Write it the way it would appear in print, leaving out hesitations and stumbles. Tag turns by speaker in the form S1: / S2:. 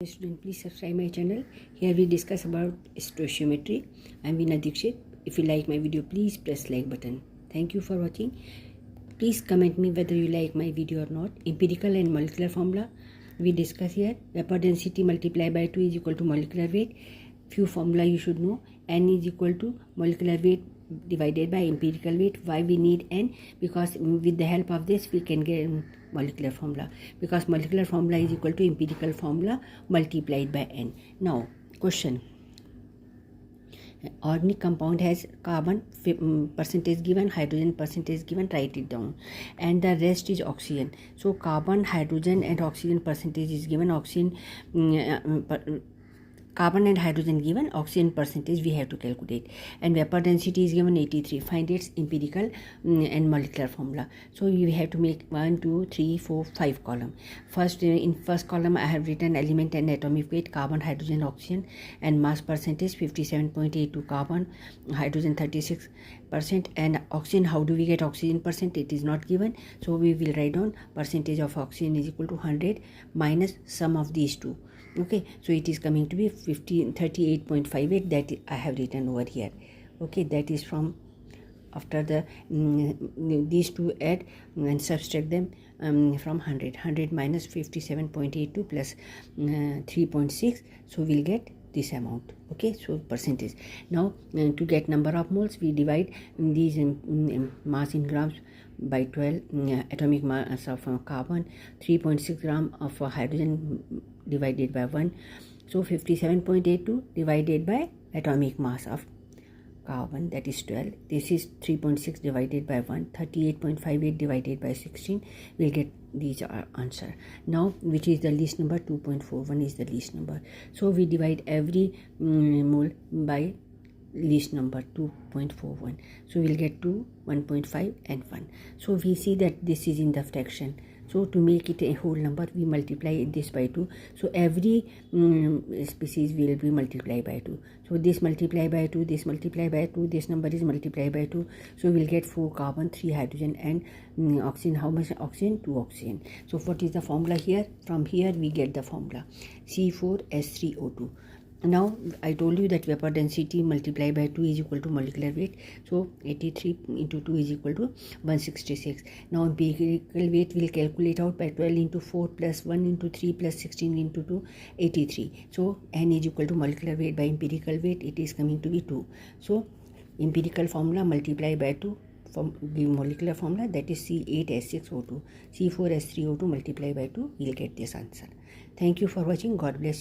S1: student, please subscribe my channel. Here we discuss about stoichiometry. I am Veena Dikshit. If you like my video, please press like button. Thank you for watching. Please comment me whether you like my video or not. Empirical and molecular formula we discuss here. Vapor density multiplied by 2 is equal to molecular weight. Few formula you should know. N is equal to molecular weight divided by empirical weight. Why we need N? Because with the help of this we can get molecular formula, because molecular formula is equal to empirical formula multiplied by N. Now question: organic compound has carbon percentage given, hydrogen percentage given, write it down, and the rest is oxygen. So carbon, hydrogen and oxygen percentage is given. Carbon and hydrogen given, oxygen percentage we have to calculate, and vapor density is given 83. Find its empirical and molecular formula. So you have to make 1, 2, 3, 4, 5 column. First, in first column I have written element and atomic weight, carbon, hydrogen, oxygen, and mass percentage 57.82 carbon, hydrogen 36%, and oxygen. How do we get oxygen percent? It is not given, so we will write down percentage of oxygen is equal to 100 minus sum of these two. Okay, so it is coming to be 38.58 that I have written over here. Okay, that is from after the these two add and subtract them from 100 minus 57.82 plus 3.6, so we'll get this amount. Okay, so percentage. Now to get number of moles, we divide these mass in grams by 12, atomic mass of carbon, 3.6 gram of hydrogen divided by 1, so 57.82 divided by atomic mass of carbon, that is 12. This is 3.6 divided by 1, 38.58 divided by 16. We'll get these answer. Now which is the least number? 2.41 is the least number. So we divide every mole by least number 2.41. So we'll get 2, 1.5 and 1. So we see that this is in the fraction. So to make it a whole number, we multiply this by 2. So every species will be multiplied by 2. So this multiply by 2, this multiply by 2, this number is multiplied by 2. So we'll get 4 carbon, 3 hydrogen and oxygen. How much oxygen? 2 oxygen. So what is the formula here? From here we get the formula C4H3O2. Now I told you that vapor density multiplied by 2 is equal to molecular weight. So 83 into 2 is equal to 166. Now empirical weight will calculate out by 12 into 4 plus 1 into 3 plus 16 into 2, 83. So N is equal to molecular weight by empirical weight. It is coming to be 2. So empirical formula multiplied by 2 from the molecular formula, that is C8H6O2. C4H3O2 multiplied by 2, we will get this answer. Thank you for watching. God bless.